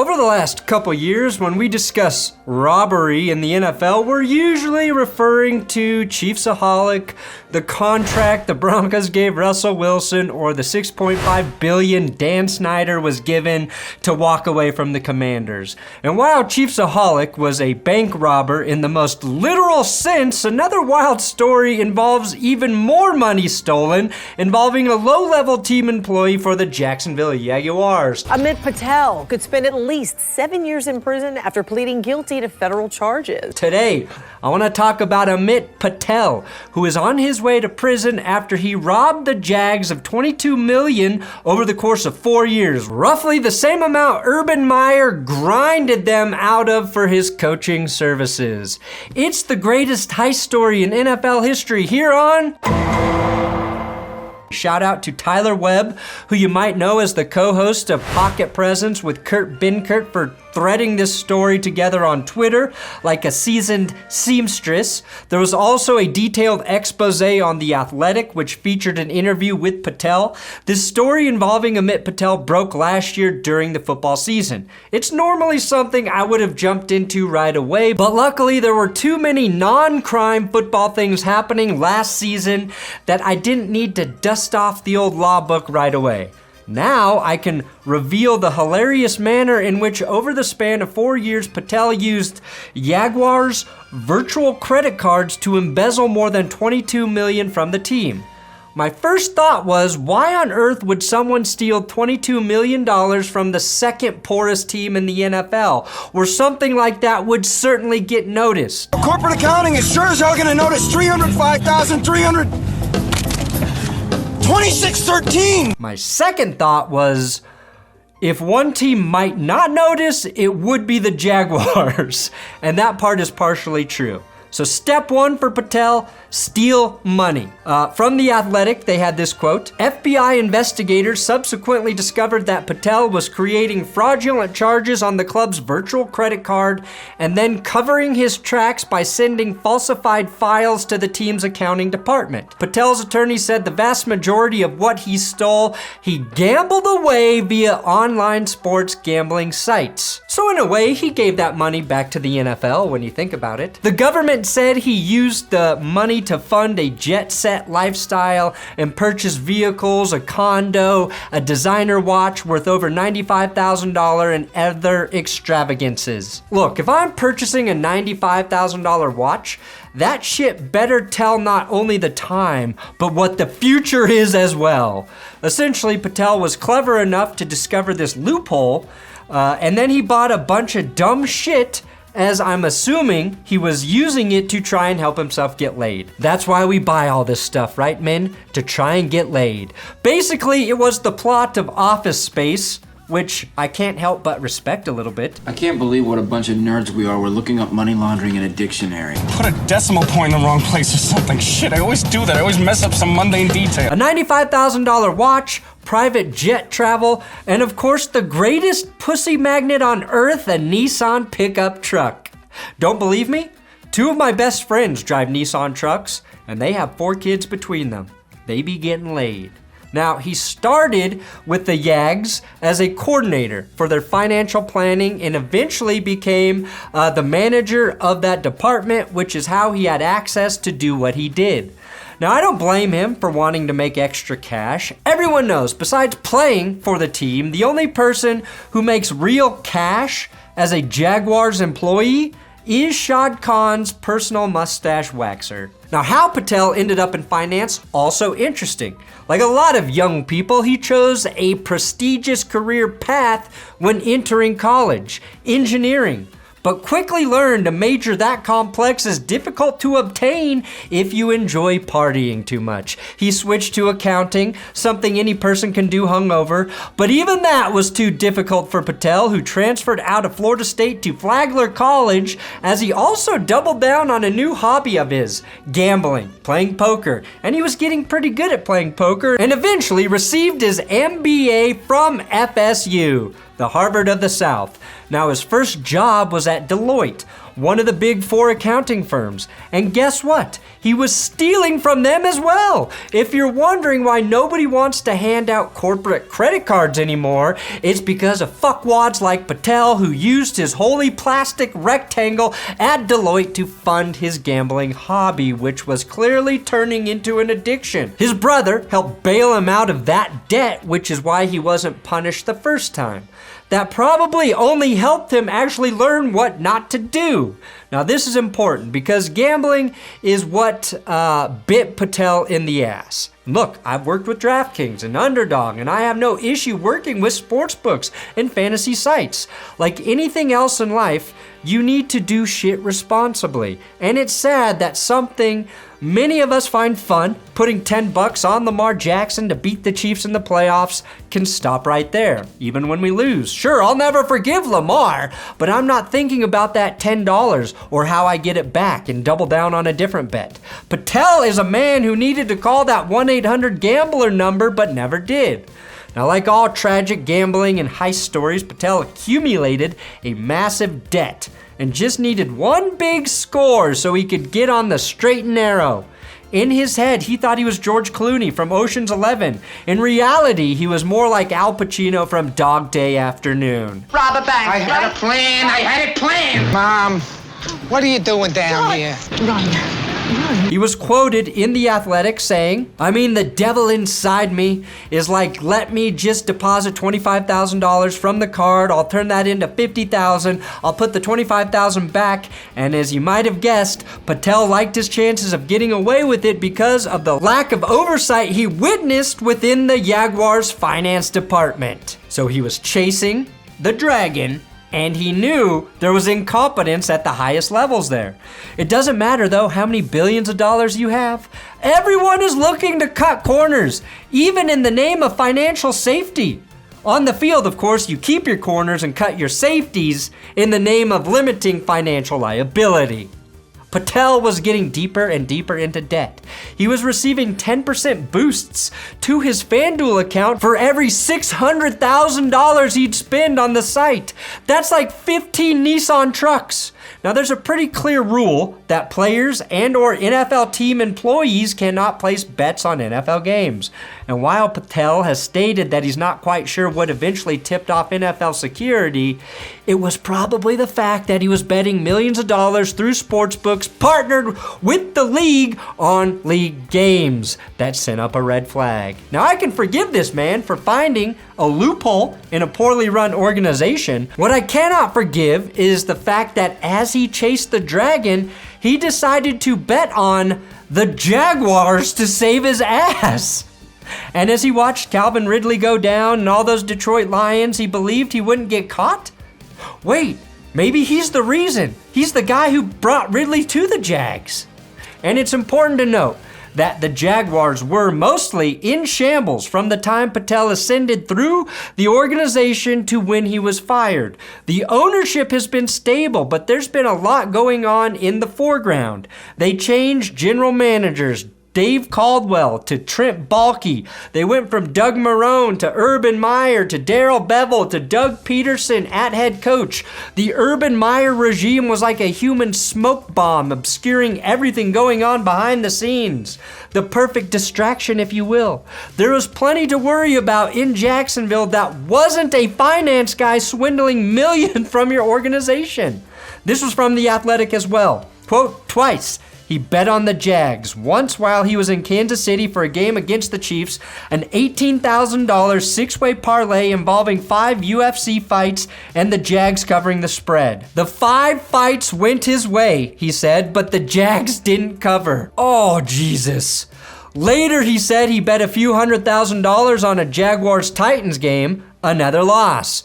Over the last couple years, when we discuss robbery in the NFL, we're usually referring to Chiefsaholic, the contract the Broncos gave Russell Wilson, or the $6.5 billion Dan Snyder was given to walk away from the Commanders. And while Chiefsaholic was a bank robber in the most literal sense, another wild story involves even more money stolen, involving a low-level team employee for the Jacksonville Jaguars. Amit Patel could spend at least 7 years in prison after pleading guilty to federal charges. Today, I want to talk about Amit Patel, who is on his way to prison after he robbed the Jags of $22 million over the course of 4 years, roughly the same amount Urban Meyer grinded them out of for his coaching services. It's the greatest heist story in NFL history here on... Shout out to Tyler Webb, who you might know as the co-host of Pocket Presents with Kurt Benkert, for threading this story together on Twitter like a seasoned seamstress. There was also a detailed expose on The Athletic, which featured an interview with Patel. This story involving Amit Patel broke last year during the football season. It's normally something I would have jumped into right away, but luckily there were too many non-crime football things happening last season that I didn't need to dust off the old law book right away. Now I can reveal the hilarious manner in which over the span of 4 years Patel used Jaguars' virtual credit cards to embezzle more than $22 million from the team. My first thought was, why on earth would someone steal $22 million from the second poorest team in the NFL, where something like that would certainly get noticed? Corporate accounting is sure as hell gonna notice $305,326.13. My second thought was, if one team might not notice, it would be the Jaguars. And that part is partially true. So step one for Patel, steal money. From The Athletic, they had this quote: FBI investigators subsequently discovered that Patel was creating fraudulent charges on the club's virtual credit card and then covering his tracks by sending falsified files to the team's accounting department. Patel's attorney said the vast majority of what he stole, he gambled away via online sports gambling sites. So in a way, he gave that money back to the NFL when you think about it. The government said he used the money to fund a jet-set lifestyle and purchase vehicles, a condo, a designer watch worth over $95,000, and other extravagances. Look, if I'm purchasing a $95,000 watch, that shit better tell not only the time, but what the future is as well. Essentially, Patel was clever enough to discover this loophole, and then he bought a bunch of dumb shit, as I'm assuming he was using it to try and help himself get laid. That's why we buy all this stuff, right, men? To try and get laid. Basically, it was the plot of Office Space, which I can't help but respect a little bit. I can't believe what a bunch of nerds we are. We're looking up money laundering in a dictionary. Put a decimal point in the wrong place or something. Shit, I always do that. I always mess up some mundane detail. A $95,000 watch, private jet travel, and of course the greatest pussy magnet on earth, a Nissan pickup truck. Don't believe me? 2 of my best friends drive Nissan trucks, and they have 4 kids between them. They be getting laid. Now, he started with the Jags as a coordinator for their financial planning and eventually became the manager of that department, which is how he had access to do what he did. Now, I don't blame him for wanting to make extra cash. Everyone knows, besides playing for the team, the only person who makes real cash as a Jaguars employee is Shad Khan's personal mustache waxer. Now, how Patel ended up in finance, also interesting. Like a lot of young people, he chose a prestigious career path when entering college, engineering, but quickly learned a major that complex is difficult to obtain if you enjoy partying too much. He switched to accounting, something any person can do hungover, but even that was too difficult for Patel, who transferred out of Florida State to Flagler College, as he also doubled down on a new hobby of his, gambling, playing poker, and he was getting pretty good at playing poker, and eventually received his MBA from FSU, the Harvard of the South. Now, his first job was at Deloitte, one of the big four accounting firms. And guess what? He was stealing from them as well. If you're wondering why nobody wants to hand out corporate credit cards anymore, it's because of fuckwads like Patel, who used his holy plastic rectangle at Deloitte to fund his gambling hobby, which was clearly turning into an addiction. His brother helped bail him out of that debt, which is why he wasn't punished the first time. That probably only helped him actually learn what not to do. Now this is important because gambling is what bit Patel in the ass. Look, I've worked with DraftKings and Underdog, and I have no issue working with sportsbooks and fantasy sites. Like anything else in life, you need to do shit responsibly. And it's sad that something many of us find fun, putting $10 on Lamar Jackson to beat the Chiefs in the playoffs, can stop right there, even when we lose. Sure, I'll never forgive Lamar, but I'm not thinking about that $10 or how I get it back and double down on a different bet. Patel is a man who needed to call that 1-800-GAMBLER number, but never did. Now, like all tragic gambling and heist stories, Patel accumulated a massive debt and just needed one big score so he could get on the straight and narrow. In his head, he thought he was George Clooney from Ocean's 11. In reality, he was more like Al Pacino from Dog Day Afternoon. Rob a bank. I had a plan. I had it planned. Mom, what are you doing down here? Run. He was quoted in The Athletic saying, the devil inside me is like, let me just deposit $25,000 from the card. I'll turn that into $50,000. I'll put the $25,000 back. And as you might have guessed, Patel liked his chances of getting away with it because of the lack of oversight he witnessed within the Jaguars finance department. So he was chasing the dragon, and he knew there was incompetence at the highest levels there. It doesn't matter, though, how many billions of dollars you have. Everyone is looking to cut corners, even in the name of financial safety. On the field, of course, you keep your corners and cut your safeties in the name of limiting financial liability. Patel was getting deeper and deeper into debt. He was receiving 10% boosts to his FanDuel account for every $600,000 he'd spend on the site. That's like 15 Nissan trucks. Now, there's a pretty clear rule that players and or NFL team employees cannot place bets on NFL games. And while Patel has stated that he's not quite sure what eventually tipped off NFL security, it was probably the fact that he was betting millions of dollars through sportsbooks partnered with the league on league games that sent up a red flag. Now, I can forgive this man for finding a loophole in a poorly run organization. What I cannot forgive is the fact that as he chased the dragon, he decided to bet on the Jaguars to save his ass. And as he watched Calvin Ridley go down and all those Detroit Lions, he believed he wouldn't get caught? Wait, maybe he's the reason. He's the guy who brought Ridley to the Jags. And it's important to note that the Jaguars were mostly in shambles from the time Patel ascended through the organization to when he was fired. The ownership has been stable, but there's been a lot going on in the foreground. They changed general managers, Dave Caldwell to Trent Baalke. They went from Doug Marrone to Urban Meyer to Darrell Bevell to Doug Peterson at head coach. The Urban Meyer regime was like a human smoke bomb, obscuring everything going on behind the scenes. The perfect distraction, if you will. There was plenty to worry about in Jacksonville that wasn't a finance guy swindling millions from your organization. This was from The Athletic as well. Quote, twice he bet on the Jags, once while he was in Kansas City for a game against the Chiefs, an $18,000 six-way parlay involving 5 UFC fights and the Jags covering the spread. The 5 fights went his way, he said, but the Jags didn't cover. Oh, Jesus. Later, he said he bet a few $100,000 on a Jaguars-Titans game, another loss.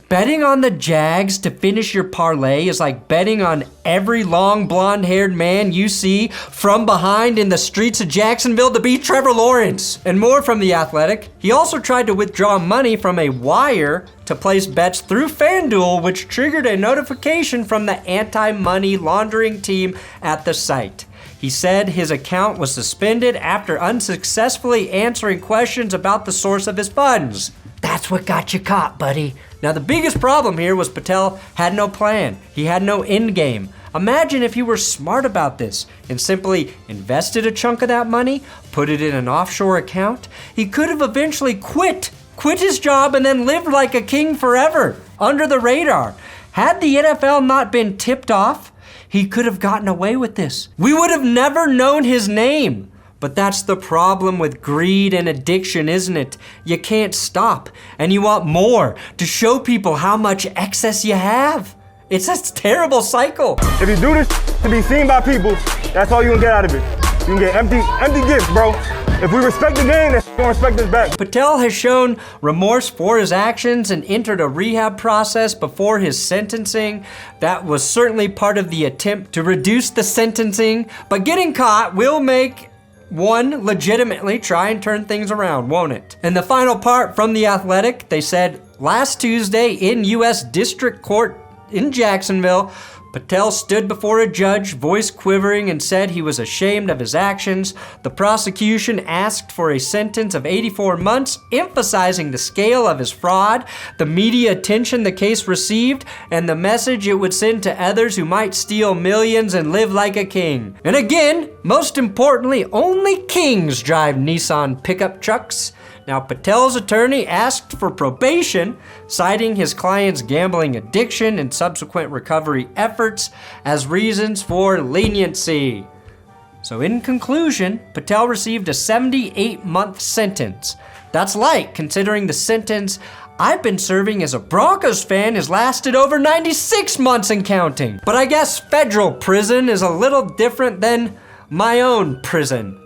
Betting on the Jags to finish your parlay is like betting on every long blonde-haired man you see from behind in the streets of Jacksonville to beat Trevor Lawrence. And more from The Athletic. He also tried to withdraw money from a wire to place bets through FanDuel, which triggered a notification from the anti-money laundering team at the site. He said his account was suspended after unsuccessfully answering questions about the source of his funds. That's what got you caught, buddy. Now, the biggest problem here was Patel had no plan. He had no end game. Imagine if he were smart about this and simply invested a chunk of that money, put it in an offshore account. He could have eventually quit his job and then lived like a king forever, under the radar. Had the NFL not been tipped off, he could have gotten away with this. We would have never known his name. But that's the problem with greed and addiction, isn't it? You can't stop, and you want more to show people how much excess you have. It's a terrible cycle. If you do this to be seen by people, that's all you can get out of it. You can get empty gifts, bro. If we respect the game, then gonna respect us back. Patel has shown remorse for his actions and entered a rehab process before his sentencing. That was certainly part of the attempt to reduce the sentencing, but getting caught will make one legitimately try and turn things around, won't it? And the final part from The Athletic, they said last Tuesday in U.S. District Court in Jacksonville, Patel stood before a judge, voice quivering, and said he was ashamed of his actions. The prosecution asked for a sentence of 84 months, emphasizing the scale of his fraud, the media attention the case received, and the message it would send to others who might steal millions and live like a king. And again, most importantly, only kings drive Nissan pickup trucks. Now, Patel's attorney asked for probation, citing his client's gambling addiction and subsequent recovery efforts as reasons for leniency. So in conclusion, Patel received a 78-month sentence. That's light, considering the sentence I've been serving as a Broncos fan has lasted over 96 months and counting. But I guess federal prison is a little different than my own prison.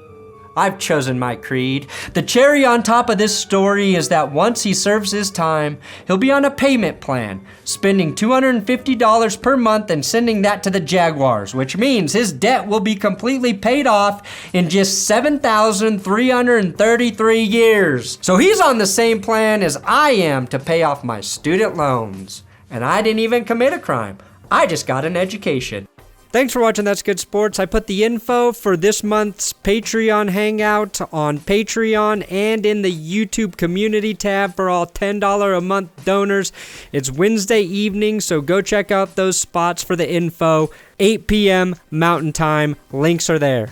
I've chosen my creed. The cherry on top of this story is that once he serves his time, he'll be on a payment plan, spending $250 per month and sending that to the Jaguars, which means his debt will be completely paid off in just 7,333 years. So he's on the same plan as I am to pay off my student loans. And I didn't even commit a crime. I just got an education. Thanks for watching That's Good Sports. I put the info for this month's Patreon hangout on Patreon and in the YouTube community tab for all $10 a month donors. It's Wednesday evening, so go check out those spots for the info. 8 p.m. Mountain Time. Links are there.